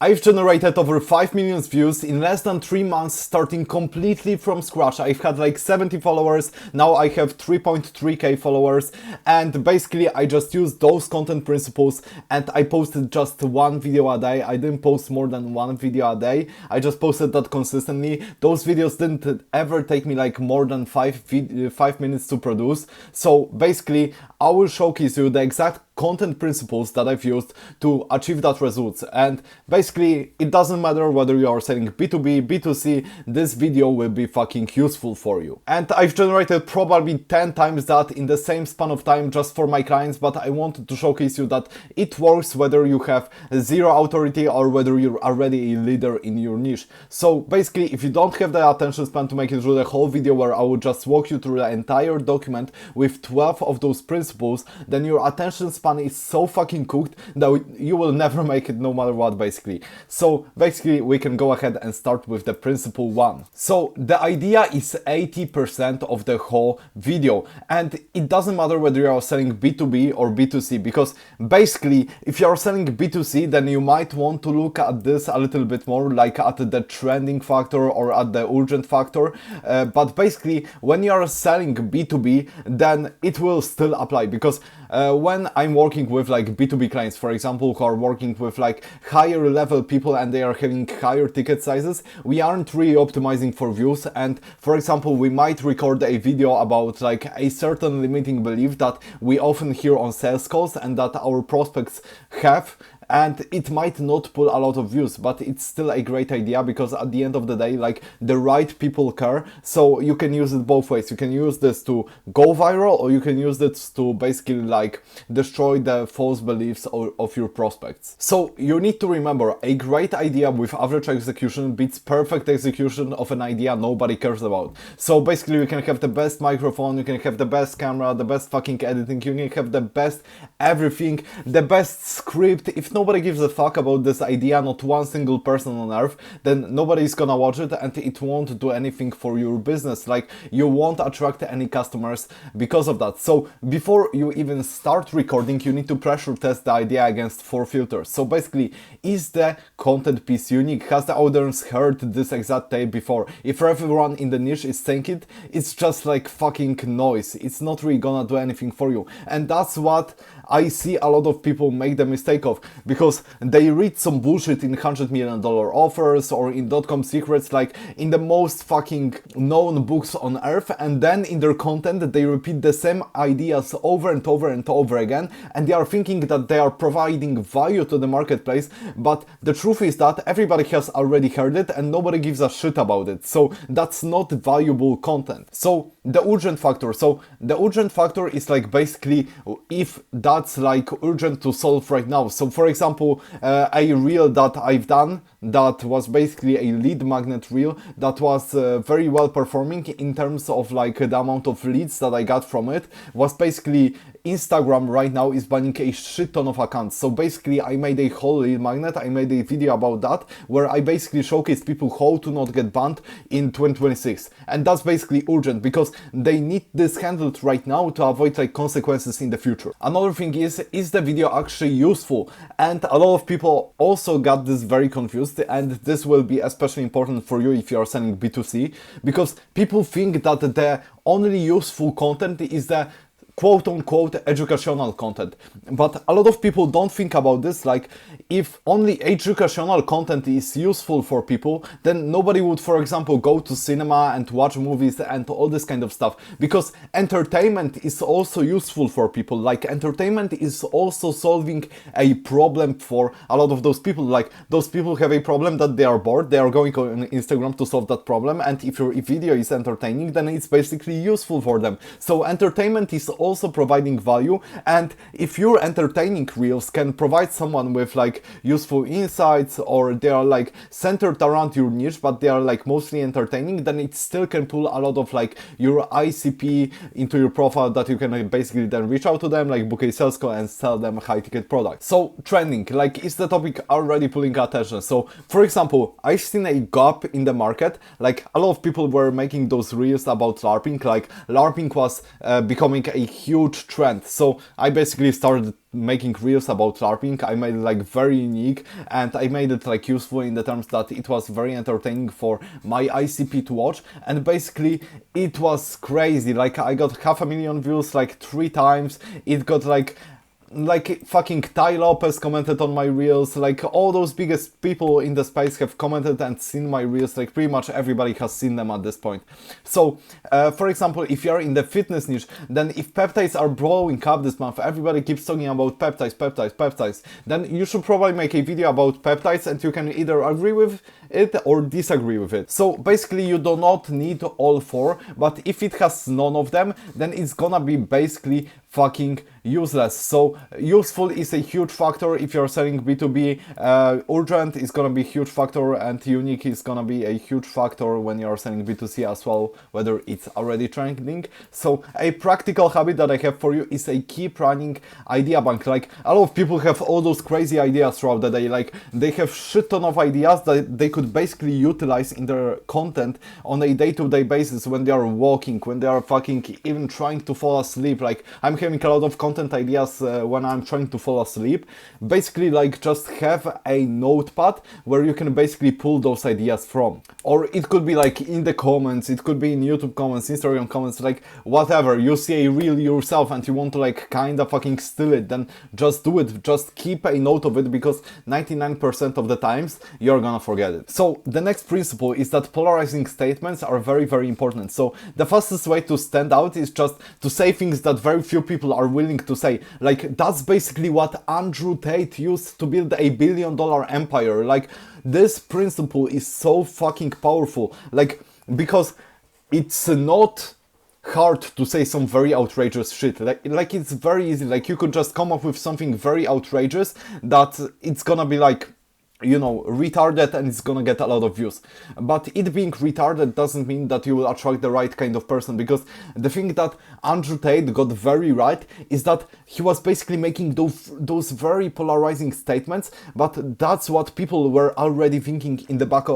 I've generated over 5 million views in less than 3 months, starting completely from scratch. I've had like 70 followers, now I have 3.3k followers, and basically I just used those content principles and I posted just one video a day. I didn't post more than one video a day, I just posted that consistently. Those videos didn't ever take me like more than 5 minutes to produce. So basically I will showcase you the exact content principles that I've used to achieve that results. And basically it doesn't matter whether you are selling B2B, B2C, this video will be fucking useful for you. And I've generated probably 10 times that in the same span of time just for my clients, but I wanted to showcase you that it works whether you have zero authority or whether you're already a leader in your niche. So basically if you don't have the attention span to make it through the whole video where I will just walk you through the entire document with 12 of those principles, then your attention span is so fucking cooked that you will never make it no matter what, basically. So basically we can go ahead and start with the principle 1. So the idea is 80% of the whole video, and it doesn't matter whether you are selling B2B or B2C, because basically if you are selling B2C then you might want to look at this a little bit more, like at the trending factor or at the urgent factor, but basically when you are selling B2B then it will still apply, because when I'm working with like B2B clients, for example, who are working with like higher level people and they are having higher ticket sizes, we aren't really optimizing for views. And for example, we might record a video about like a certain limiting belief that we often hear on sales calls and that our prospects have, and it might not pull a lot of views, but it's still a great idea, because at the end of the day, like, the right people care. So you can use it both ways. You can use this to go viral, or you can use this to basically like destroy the false beliefs of your prospects. So you need to remember, a great idea with average execution beats perfect execution of an idea nobody cares about. So basically you can have the best microphone, you can have the best camera, the best fucking editing, you can have the best everything, the best script. If nobody gives a fuck about this idea, not one single person on earth, then nobody is gonna watch it and it won't do anything for your business. Like, you won't attract any customers because of that. So before you even start recording, you need to pressure test the idea against 4 filters. So basically, is the content piece unique? Has the audience heard this exact tape before? If everyone in the niche is saying it, it's just like fucking noise. It's not really gonna do anything for you. And that's what I see a lot of people make the mistake of, because they read some bullshit in $100 million offers or in .com secrets, like in the most fucking known books on earth, and then in their content they repeat the same ideas over and over and over again, and they are thinking that they are providing value to the marketplace, but the truth is that everybody has already heard it and nobody gives a shit about it. So that's not valuable content. So the urgent factor. So the urgent factor is like basically if that's like urgent to solve right now. So for example, a reel that I've done that was basically a lead magnet reel that was very well performing in terms of like the amount of leads that I got from it, was basically Instagram right now is banning a shit ton of accounts. So basically I made a whole lead magnet, I made a video about that where I basically showcased people how to not get banned in 2026. And that's basically urgent because they need this handled right now to avoid like consequences in the future. Another thing is the video actually useful? And a lot of people also got this very confused, and this will be especially important for you if you are selling B2C, because people think that the only useful content is the quote-unquote educational content. But a lot of people don't think about this. Like, if only educational content is useful for people, then nobody would, for example, go to cinema and watch movies and all this kind of stuff, because entertainment is also useful for people. Like, entertainment is also solving a problem for a lot of those people. Like, those people have a problem that they are bored, they are going on Instagram to solve that problem, and if your video is entertaining, then it's basically useful for them. So entertainment is also providing value, and if your entertaining reels can provide someone with like useful insights, or they are like centered around your niche but they are like mostly entertaining, then it still can pull a lot of like your ICP into your profile that you can basically then reach out to them, like book a sales call and sell them high ticket products. So trending, like, is the topic already pulling attention? So for example, I've seen a gap in the market. Like, a lot of people were making those reels about LARPing, like LARPing was becoming a huge trend. So I basically started making reels about LARPing. I made it like very unique, and I made it like useful in the terms that it was very entertaining for my ICP to watch, and basically it was crazy. Like I got 500,000 views like 3 times. It got like fucking Tai Lopez commented on my reels, like all those biggest people in the space have commented and seen my reels, like pretty much everybody has seen them at this point. So, for example, if you're in the fitness niche, then if peptides are blowing up this month, everybody keeps talking about peptides, then you should probably make a video about peptides, and you can either agree with it or disagree with it. So basically you do not need all 4, but if it has none of them, then it's gonna be basically fucking useless. So useful is a huge factor if you're selling B2B, urgent is gonna be a huge factor, and unique is gonna be a huge factor when you're selling B2C as well, whether it's already trending. So a practical habit that I have for you is a keep running idea bank. Like a lot of people have all those crazy ideas throughout the day, like they have shit ton of ideas that they could basically utilize in their content on a day-to-day basis when they are walking, when they are fucking even trying to fall asleep. Like I'm having a lot of content ideas when I'm trying to fall asleep. Basically, like just have a notepad where you can basically pull those ideas from. Or it could be like in the comments, it could be in YouTube comments, Instagram comments, like whatever. You see a reel yourself and you want to like kinda fucking steal it, then just do it. Just keep a note of it, because 99% of the times you're gonna forget it. So the next principle is that polarizing statements are very, very important. So the fastest way to stand out is just to say things that very few people are willing to say. Like that's basically what Andrew Tate used to build a $1 billion empire. Like this principle is so fucking powerful, like because it's not hard to say some very outrageous shit. Like it's very easy. Like you could just come up with something very outrageous that it's gonna be like, you know, retarded, and it's gonna get a lot of views. But it being retarded doesn't mean that you will attract the right kind of person, because the thing that Andrew Tate got very right is that he was basically making those very polarizing statements, but that's what people were already thinking in the back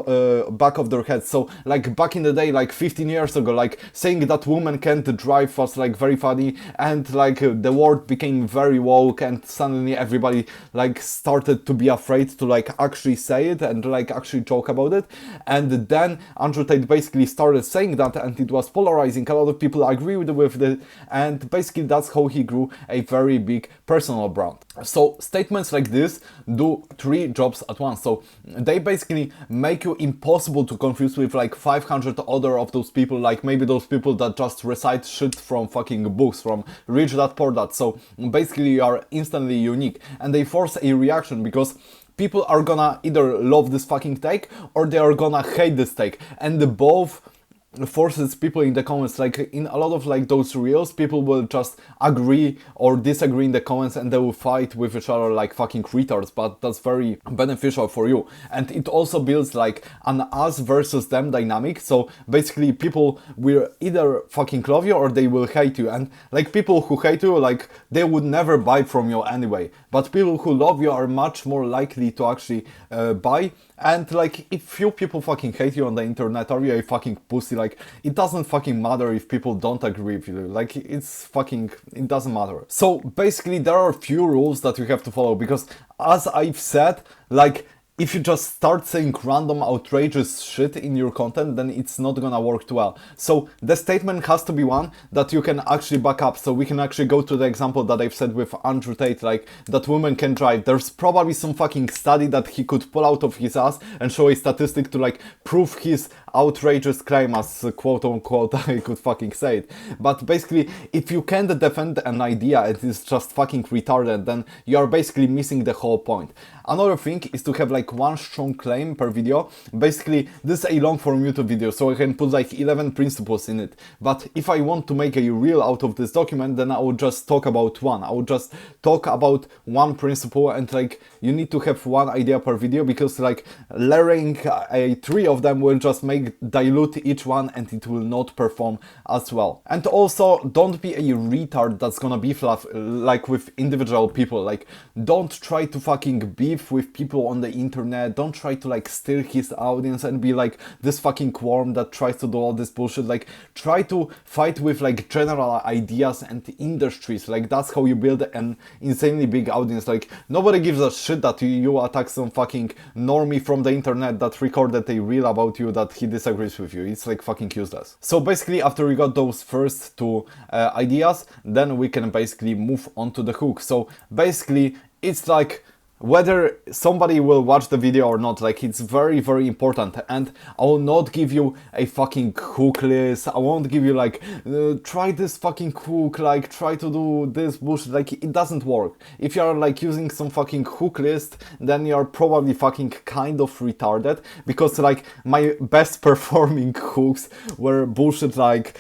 of their heads. So like back in the day, like 15 years ago, like saying that women can't drive was like very funny, and like the world became very woke, and suddenly everybody like started to be afraid to like actually say it and like actually joke about it. And then Andrew Tate basically started saying that, and it was polarizing. A lot of people agree with it, and basically that's how he grew a very big personal brand. So statements like this do 3 jobs at once. So they basically make you impossible to confuse with like 500 other of those people, like maybe those people that just recite shit from fucking books, from Rich Dad Poor Dad. So basically you are instantly unique, and they force a reaction, because people are gonna either love this fucking take or they are gonna hate this take, and both forces people in the comments. Like in a lot of like those reels, people will just agree or disagree in the comments, and they will fight with each other like fucking retards, but that's very beneficial for you. And it also builds like an us versus them dynamic. So basically people will either fucking love you or they will hate you, and like people who hate you, like they would never buy from you anyway, but people who love you are much more likely to actually buy. And like if few people fucking hate you on the internet, are you a fucking pussy? Like it doesn't fucking matter if people don't agree with you. Like it's fucking, it doesn't matter. So basically there are a few rules that you have to follow, because as I've said, like if you just start saying random outrageous shit in your content, then it's not gonna work too well. So the statement has to be one that you can actually back up. So we can actually go to the example that I've said with Andrew Tate, like that women can drive. There's probably some fucking study that he could pull out of his ass and show a statistic to like prove his outrageous claim, as quote unquote I could fucking say it. But basically, if you can't defend an idea, it is just fucking retarded, then you are basically missing the whole point. Another thing is to have like one strong claim per video. Basically, this is a long form YouTube video, so I can put like 11 principles in it. But if I want to make a reel out of this document, then I would just talk about one. I would just talk about one principle, and like you need to have one idea per video, because like layering a 3 of them will just dilute each one, and it will not perform as well. And also, don't be a retard that's gonna beef like with individual people. Like don't try to fucking beef beef with people on the internet. Don't try to like steal his audience and be like this fucking worm that tries to do all this bullshit. Like, try to fight with like general ideas and industries. Like, that's how you build an insanely big audience. Like, nobody gives a shit that you attack some fucking normie from the internet that recorded a reel about you that he disagrees with you. It's like fucking useless. So basically, after we got those first two ideas, then we can basically move on to the hook. So basically, it's like whether somebody will watch the video or not, like, it's very, very important. And I will not give you a fucking hook list. I won't give you like, try this fucking hook, like, try to do this bullshit. Like, it doesn't work. If you are like using some fucking hook list, then you are probably fucking kind of retarded, because like my best performing hooks were bullshit like,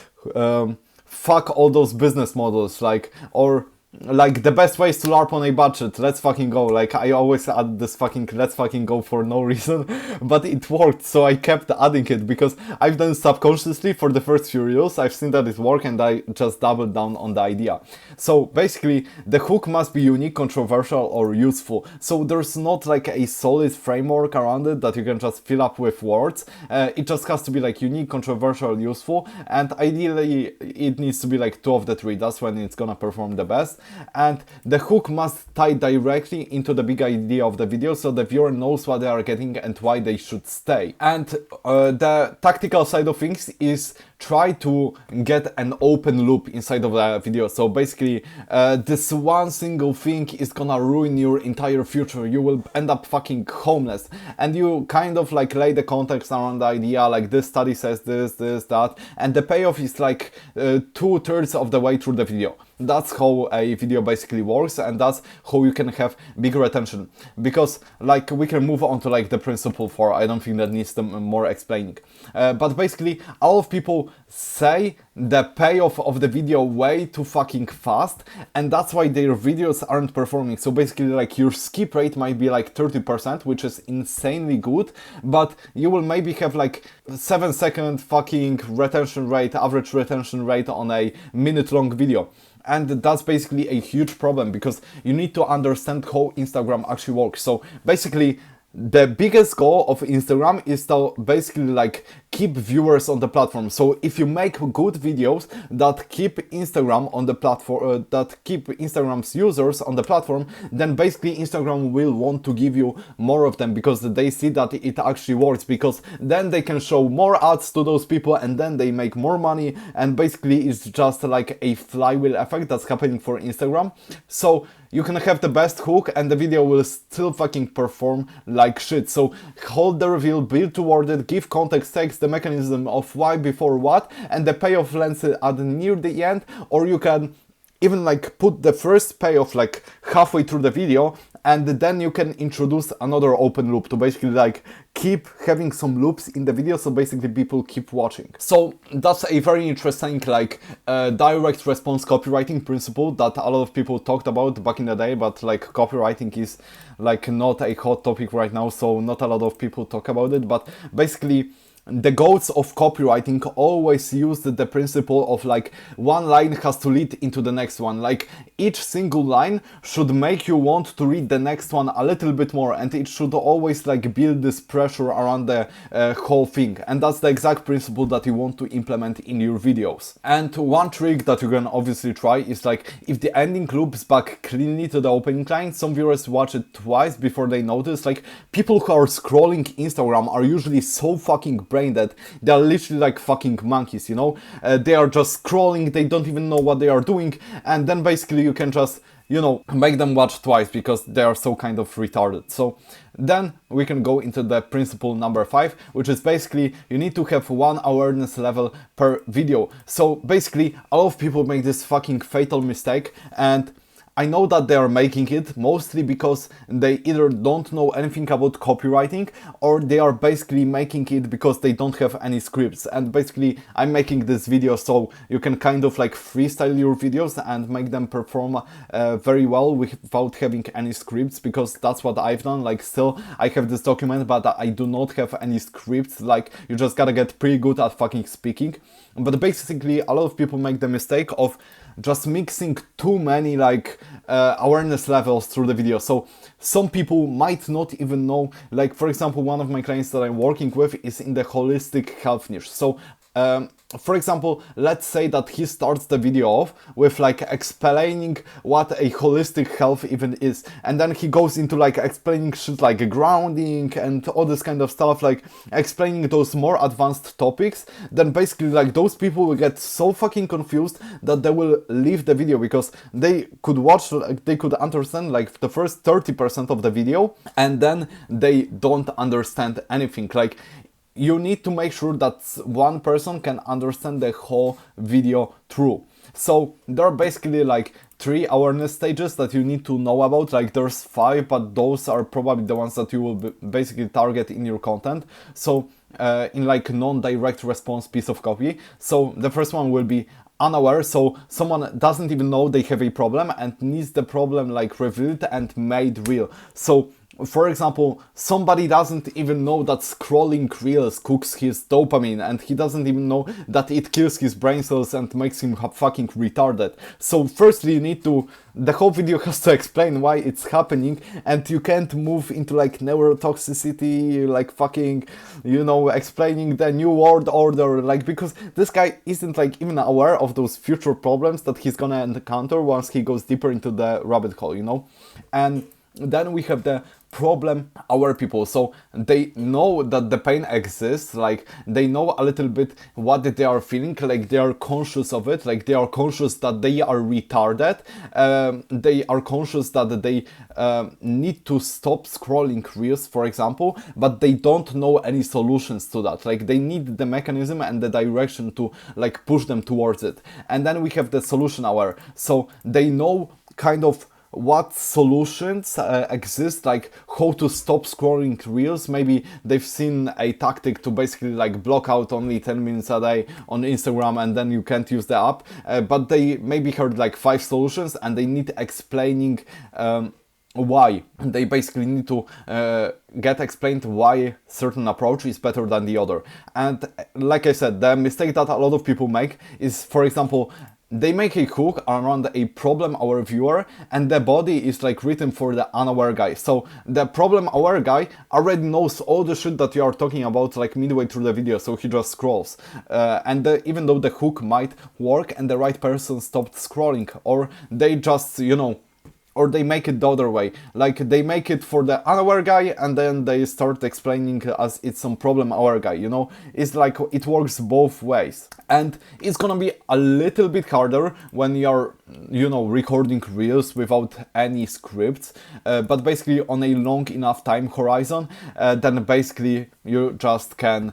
fuck all those business models, like, or like the best way is to LARP on a budget. Let's fucking go. Like, I always add this fucking let's fucking go for no reason, but it worked, so I kept adding it because I've done it subconsciously for the first few reels. I've seen that it worked and I just doubled down on the idea. So basically, the hook must be unique, controversial, or useful. So there's not like a solid framework around it that you can just fill up with words. It just has to be like unique, controversial, useful, and ideally it needs to be like 2 of the 3. That's when it's gonna perform the best. And the hook must tie directly into the big idea of the video, so the viewer knows what they are getting and why they should stay. And the tactical side of things is try to get an open loop inside of the video. So basically, this one single thing is gonna ruin your entire future. You will end up fucking homeless. And you kind of like lay the context around the idea, like this study says this, that, and the payoff is like 2/3 of the way through the video. That's how a video basically works, and that's how you can have big retention. Because like we can move on to like the principle 4. I don't think that needs more explaining. But basically, a lot of people say the payoff of the video way too fucking fast, and that's why their videos aren't performing. So basically, like, your skip rate might be like 30%, which is insanely good, but you will maybe have like 7-second fucking retention rate, average retention rate on a minute-long video. And that's basically a huge problem, because you need to understand how Instagram actually works. So basically, the biggest goal of Instagram is to basically like keep viewers on the platform. So if you make good videos that keep Instagram on the platform, that keep Instagram's users on the platform, then basically Instagram will want to give you more of them, because they see that it actually works, because then they can show more ads to those people and then they make more money, and basically it's just like a flywheel effect that's happening for Instagram. So you can have the best hook and the video will still fucking perform like shit. So hold the reveal, build toward it, give context, text, the mechanism of why before what, and the payoff lands at near the end. Or you can even like put the first payoff like halfway through the video, and then you can introduce another open loop to basically like keep having some loops in the video, so basically people keep watching. So that's a very interesting like direct response copywriting principle that a lot of people talked about back in the day, but like copywriting is like not a hot topic right now, so not a lot of people talk about it. But basically, the goats of copywriting always used the principle of like one line has to lead into the next one. Like each single line should make you want to read the next one a little bit more, and it should always like build this pressure around the whole thing. And that's the exact principle that you want to implement in your videos. And one trick that you can obviously try is like, if the ending loops back cleanly to the opening line, some viewers watch it twice before they notice. Like, people who are scrolling Instagram are usually so fucking brain that they are literally like fucking monkeys, you know? They are just scrolling, they don't even know what they are doing, and then basically you can just, you know, make them watch twice because they are so kind of retarded. So then we can go into the principle number 5, which is basically you need to have one awareness level per video. So basically, a lot of people make this fucking fatal mistake, and I know that they are making it mostly because they either don't know anything about copywriting, or they are basically making it because they don't have any scripts. And basically, I'm making this video so you can kind of like freestyle your videos and make them perform very well without having any scripts, because that's what I've done. Like, still, I have this document, but I do not have any scripts. Like, you just gotta get pretty good at fucking speaking. But basically, a lot of people make the mistake of just mixing too many like awareness levels through the video. So some people might not even know, like for example, one of my clients that I'm working with is in the holistic health niche. So for example, let's say that he starts the video off with like explaining what a holistic health even is, and then he goes into like explaining shit like grounding and all this kind of stuff, like explaining those more advanced topics. Then basically like those people will get so fucking confused that they will leave the video, because they could watch, like, they could understand like the first 30% of the video, and then they don't understand anything. Like, you need to make sure that one person can understand the whole video through. So there are basically like 3 awareness stages that you need to know about. Like there's 5, but those are probably the ones that you will basically target in your content. So in like non-direct response piece of copy. So the first one will be unaware, so someone doesn't even know they have a problem and needs the problem like revealed and made real. So for example, somebody doesn't even know that scrolling reels cooks his dopamine, and he doesn't even know that it kills his brain cells and makes him fucking retarded. So firstly, you need to, the whole video has to explain why it's happening, and you can't move into like neurotoxicity, like fucking, you know, explaining the new world order, like, because this guy isn't like even aware of those future problems that he's gonna encounter once he goes deeper into the rabbit hole, you know. And then we have the problem aware people. So they know that the pain exists, like they know a little bit what they are feeling, like they are conscious of it, like they are conscious that they are retarded, they are conscious that they need to stop scrolling reels, for example, but they don't know any solutions to that. Like they need the mechanism and the direction to like push them towards it. And then we have the solution aware. So they know kind of what solutions exist, like how to stop scrolling reels. Maybe they've seen a tactic to basically like block out only 10 minutes a day on Instagram, and then you can't use the app, but they maybe heard like 5 solutions and they need explaining why. They basically need to get explained why certain approach is better than the other. And like I said, the mistake that a lot of people make is, for example, they make a hook around a problem aware viewer, and the body is like written for the unaware guy. So the problem aware guy already knows all the shit that you are talking about like midway through the video, so he just scrolls. Even though the hook might work and the right person stopped scrolling, or they just, you know, or they make it the other way. Like they make it for the unaware guy and then they start explaining as it's some problem aware guy, you know? It's like it works both ways. And it's gonna be a little bit harder when you're, you know, recording reels without any scripts, but basically on a long enough time horizon, then basically you just can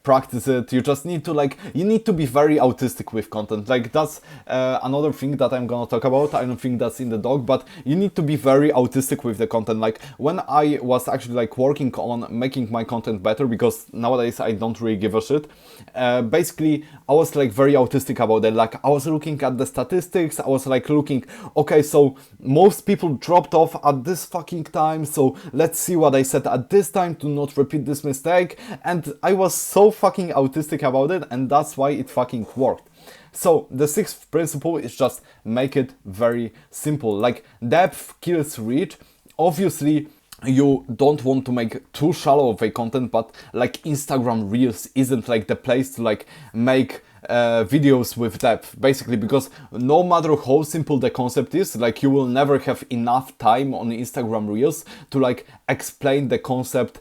practice it. You just need to like, you need to be very autistic with content. Like that's another thing that I'm gonna talk about. I don't think that's in the doc, but you need to be very autistic with the content. Like when I was actually like working on making my content better, because nowadays I don't really give a shit, basically I was like very autistic about it. Like I was looking at the statistics, I was like looking, okay, so most people dropped off at this fucking time, so let's see what I said at this time to not repeat this mistake. And I was so fucking autistic about it, and that's why it fucking worked. So the 6th principle is just make it very simple. Like depth kills reach. Obviously you don't want to make too shallow of a content, but like Instagram Reels isn't like the place to like make videos with depth, basically, because no matter how simple the concept is, like you will never have enough time on Instagram Reels to like explain the concept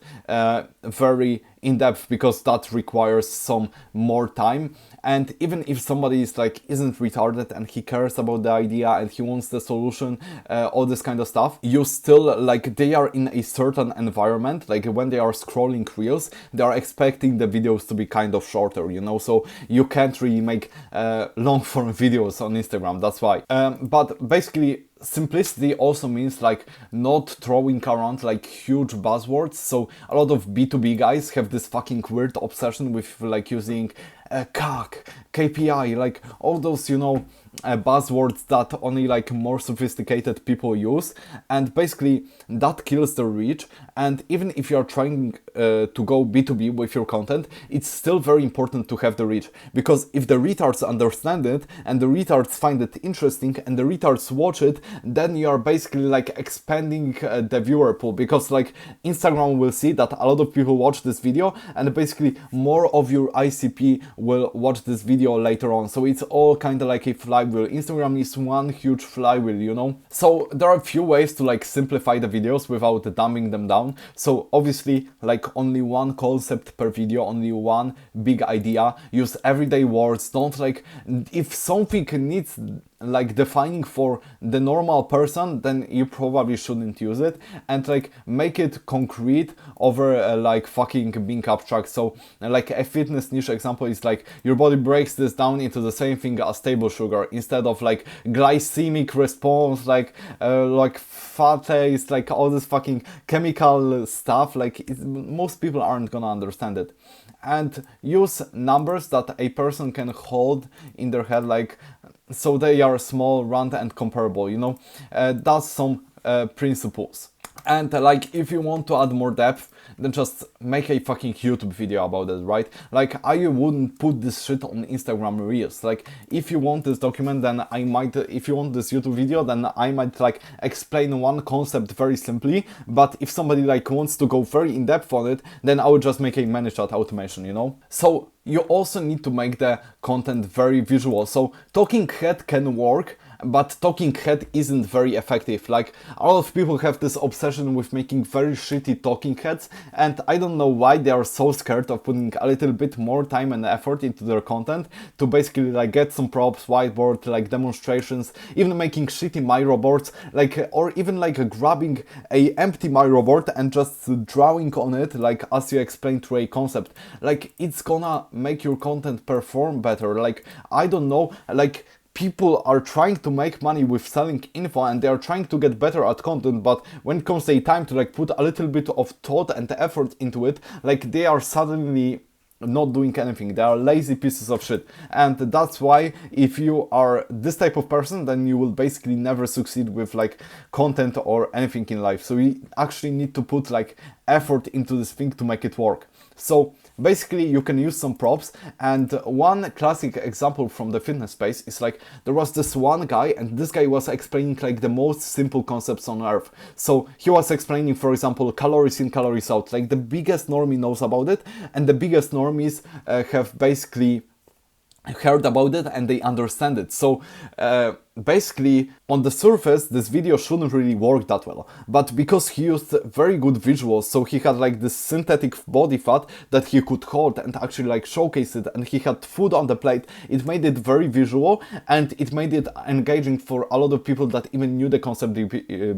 very in depth, because that requires some more time. And even if somebody is like isn't retarded and he cares about the idea and he wants the solution, all this kind of stuff, you still like, they are in a certain environment. Like when they are scrolling reels, they are expecting the videos to be kind of shorter, you know, so you can't really make long form videos on Instagram. That's why. But basically, simplicity also means like not throwing around like huge buzzwords. So a lot of B2B guys have this fucking weird obsession with like using CAC, KPI, like all those, you know, buzzwords that only like more sophisticated people use, and basically that kills the reach. And even if you're trying to go B2B with your content, it's still very important to have the reach, because if the retards understand it and the retards find it interesting and the retards watch it, then you are basically like expanding the viewer pool, because like Instagram will see that a lot of people watch this video and basically more of your ICP will watch this video later on. So it's all kind of like a flywheel. Instagram is one huge flywheel, you know. So there are a few ways to like simplify the videos without dumbing them down. So obviously like only one concept per video, only one big idea, use everyday words. Don't like, if something needs like defining for the normal person, then you probably shouldn't use it, and like make it concrete over like fucking being abstract. So like a fitness niche example is like your body breaks this down into the same thing as table sugar, instead of like glycemic response, like fat taste, like all this fucking chemical stuff. Like most people aren't gonna understand it. And use numbers that a person can hold in their head, like so they are small, round and comparable, you know. That's some principles. And like if you want to add more depth, then just make a fucking YouTube video about it, right? Like I wouldn't put this shit on Instagram Reels. Like if you want this document, then I might, if you want this YouTube video, then I might like explain one concept very simply. But if somebody like wants to go very in depth on it, then I would just make a ManyChat automation, you know? So you also need to make the content very visual. So talking head can work, but talking head isn't very effective. Like a lot of people have this obsession with making very shitty talking heads, and I don't know why they are so scared of putting a little bit more time and effort into their content to basically like get some props, whiteboard, like demonstrations, even making shitty Miro boards, like, or even like grabbing a empty Miro board and just drawing on it, like as you explained through a concept. Like it's gonna make your content perform better. Like I don't know, like people are trying to make money with selling info and they are trying to get better at content, but when it comes to a time to like put a little bit of thought and effort into it, like they are suddenly not doing anything. They are lazy pieces of shit. And that's why if you are this type of person, then you will basically never succeed with like content or anything in life. So you actually need to put like effort into this thing to make it work. So basically you can use some props, and one classic example from the fitness space is like there was this one guy, and this guy was explaining like the most simple concepts on earth. So he was explaining, for example, calories in, calories out. Like the biggest normie knows about it, and the biggest normies have basically heard about it and they understand it. So basically on the surface this video shouldn't really work that well, but because he used very good visuals, so he had like this synthetic body fat that he could hold and actually like showcase it, and he had food on the plate, it made it very visual and it made it engaging for a lot of people that even knew the concept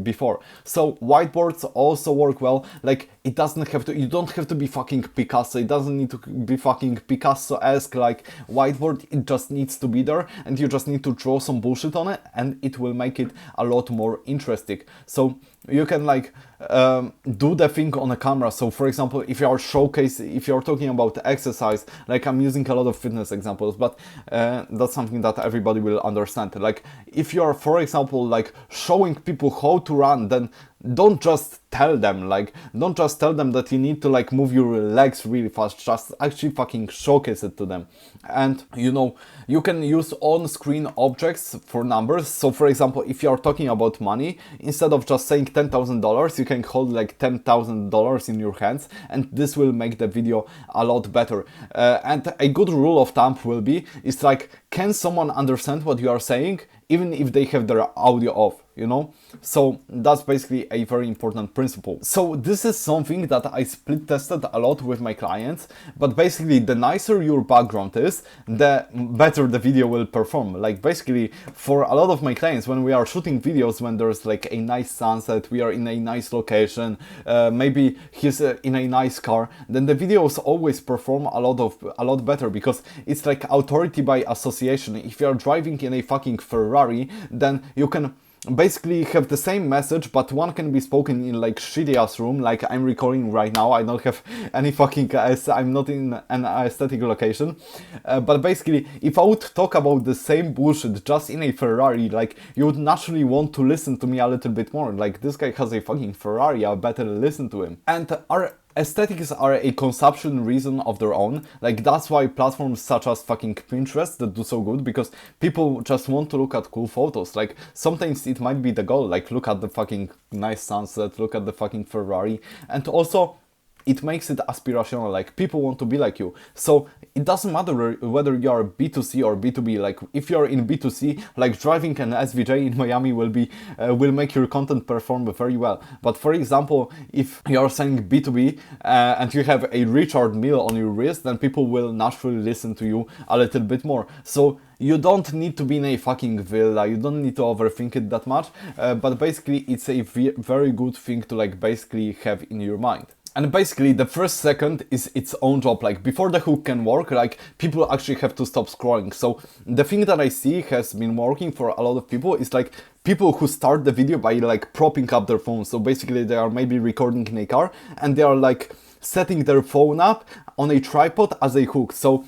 before. So whiteboards also work well. Like it doesn't have to, you don't have to be fucking Picasso, it doesn't need to be fucking Picasso-esque like whiteboard, it just needs to be there and you just need to draw some bullshit on it and it will make it a lot more interesting. So you can like do the thing on a camera. So for example, if you are if you are talking about exercise, like I'm using a lot of fitness examples, but that's something that everybody will understand. Like if you are, for example, like showing people how to run, then don't just tell them, like don't just tell them that you need to like move your legs really fast, just actually fucking showcase it to them. And you know, you can use on-screen objects for numbers. So for example, if you are talking about money, instead of just saying $10,000, you can hold like $10,000 in your hands, and this will make the video a lot better. And a good rule of thumb will be, it's like, can someone understand what you are saying even if they have their audio off, you know? So that's basically a very important principle. So this is something that I split tested a lot with my clients, but basically the nicer your background is, the better the video will perform. Like basically for a lot of my clients, when we are shooting videos, when there's like a nice sunset, we are in a nice location, maybe he's in a nice car, then the videos always perform a lot better, because it's like authority by association. If you are driving in a fucking Ferrari, then you can basically have the same message, but one can be spoken in like shitty ass room, like I'm recording right now. I don't have any fucking I'm not in an aesthetic location, but basically if I would talk about the same bullshit just in a Ferrari, like you would naturally want to listen to me a little bit more. Like, this guy has a fucking Ferrari, I better listen to him. And our aesthetics are a consumption reason of their own. Like, that's why platforms such as fucking Pinterest that do so good, because people just want to look at cool photos. Like, sometimes it might be the goal, like look at the fucking nice sunset, look at the fucking Ferrari, and also it makes it aspirational, like people want to be like you. So it doesn't matter whether you are B2C or B2B. Like, if you're in B2C, like driving an SVJ in Miami will make your content perform very well. But for example, if you're selling B2B and you have a Richard Mille on your wrist, then people will naturally listen to you a little bit more. So you don't need to be in a fucking villa, you don't need to overthink it that much, but basically it's a very good thing to like basically have in your mind. And basically the first second is its own job. Like, before the hook can work, like people actually have to stop scrolling. So the thing that I see has been working for a lot of people is like people who start the video by like propping up their phone. So basically they are maybe recording in a car and they are like setting their phone up on a tripod as a hook. So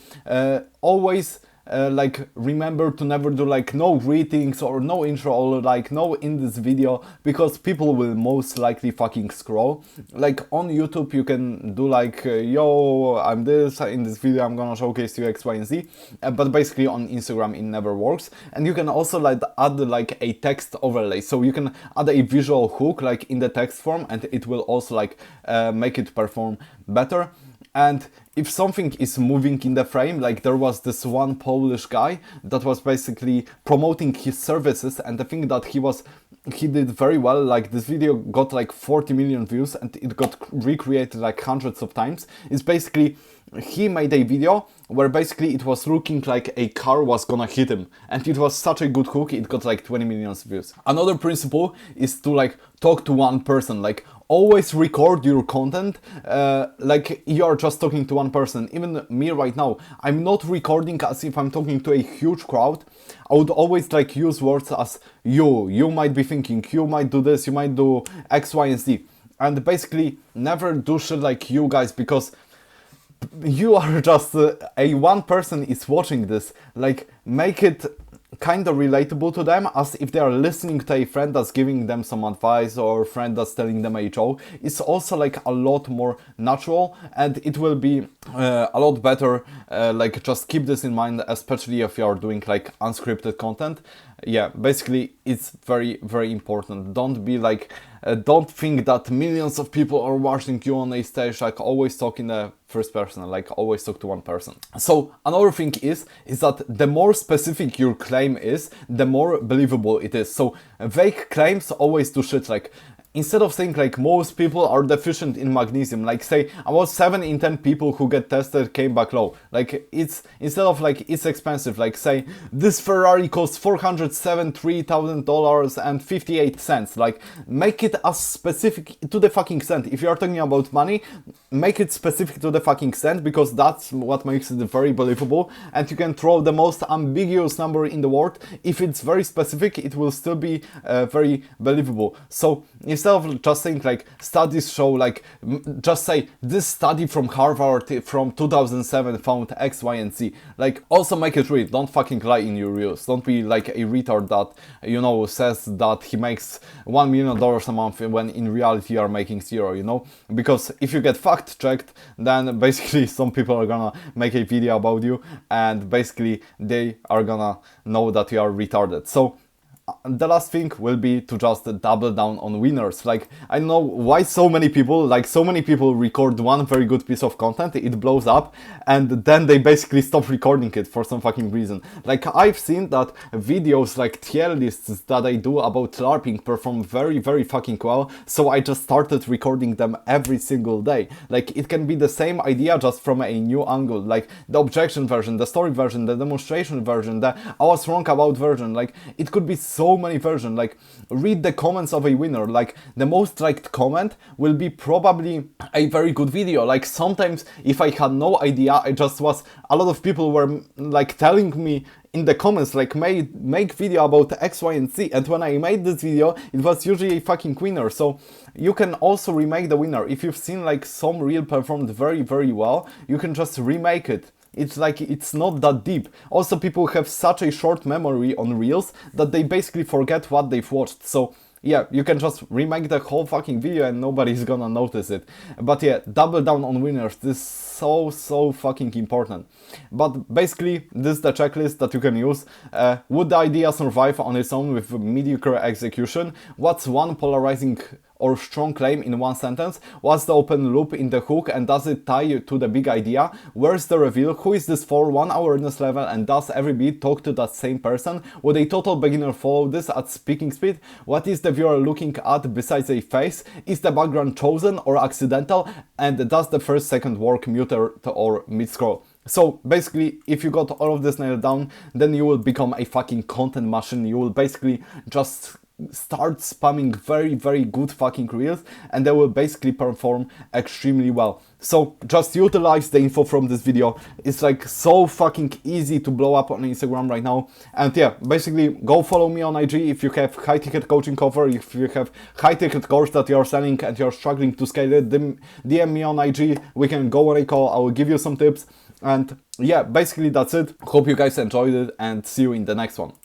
always like remember to never do like no greetings or no intro or like no in this video, because people will most likely fucking scroll. Like on YouTube you can do like yo, I'm this, in this video I'm gonna showcase you X, Y and Z, but basically on Instagram it never works. And you can also like add like a text overlay, so you can add a visual hook like in the text form, and it will also like make it perform better. And if something is moving in the frame, like there was this one Polish guy that was basically promoting his services, and I think that he did very well. Like, this video got like 40 million views and it got recreated like hundreds of times. It's basically, he made a video where basically it was looking like a car was gonna hit him, and it was such a good hook, it got like 20 million views. Another principle is to like talk to one person. Like, always record your content like you are just talking to one person. Even me right now, I'm not recording as if I'm talking to a huge crowd. I would always like use words as you might be thinking, you might do this, you might do X, Y and Z. And basically never do shit like you guys, because you are just a one person is watching this. Like, make it kind of relatable to them, as if they are listening to a friend that's giving them some advice or a friend that's telling them a joke. It's also like a lot more natural, and it will be a lot better. Like, just keep this in mind, especially if you are doing like unscripted content. Yeah, basically it's very, very important. Don't be like don't think that millions of people are watching you on a stage. Like, always talk in the first person, like always talk to one person. So another thing is that the more specific your claim is, the more believable it is. So vague claims always do shit. Like, instead of saying like most people are deficient in magnesium, like say about 7 in 10 people who get tested came back low. Like, it's, instead of like it's expensive, like say this Ferrari costs $473,000.58. Like, make it as specific to the fucking cent. If you are talking about money, make it specific to the fucking cent, because that's what makes it very believable. And you can throw the most ambiguous number in the world. If it's very specific, it will still be very believable. So instead of just saying like studies show, like just say this study from Harvard from 2007 found X, Y and Z. Like, also make it real. Don't fucking lie in your reels. Don't be like a retard that, you know, says that he makes $1 million a month when in reality you are making 0, you know? Because if you get fact checked, then basically some people are gonna make a video about you, and basically they are gonna know that you are retarded. So the last thing will be to just double down on winners. Like, I don't know why so many people record one very good piece of content, it blows up, and then they basically stop recording it for some fucking reason. Like, I've seen that videos like tier lists that I do about LARPing perform very, very fucking well, so I just started recording them every single day. Like, it can be the same idea just from a new angle, like the objection version, the story version, the demonstration version, the I was wrong about version. Like, it could be so so many versions. Like, read the comments of a winner. Like, the most liked comment will be probably a very good video. Like, sometimes if I had no idea, I just was, a lot of people were like telling me in the comments, like, make video about X, Y, and Z, and when I made this video, it was usually a fucking winner. So you can also remake the winner. If you've seen like some reel performed very, very well, you can just remake it. It's like, it's not that deep. Also, people have such a short memory on reels that they basically forget what they've watched. So yeah, you can just remake the whole fucking video and nobody's gonna notice it. But yeah, double down on winners. This is so fucking important. But basically, this is the checklist that you can use. Would the idea survive on its own with mediocre execution? What's one polarizing or strong claim in one sentence? What's the open loop in the hook, and does it tie you to the big idea? Where's the reveal? Who is this for? One awareness level, and does every beat talk to that same person? Would a total beginner follow this at speaking speed? What is the viewer looking at besides a face? Is the background chosen or accidental? And does the first second work muted or mid-scroll? So basically, if you got all of this nailed down, then you will become a fucking content machine. You will basically just start spamming very good fucking reels, and they will basically perform extremely well. So just utilize the info from this video. It's like so fucking easy to blow up on Instagram right now. And yeah, basically go follow me on IG if you have high ticket coaching offer, if you have high ticket course that you're selling and you're struggling to scale it, then DM me on IG. We can go on a call. I will give you some tips. And yeah, basically that's it. Hope you guys enjoyed it, and see you in the next one.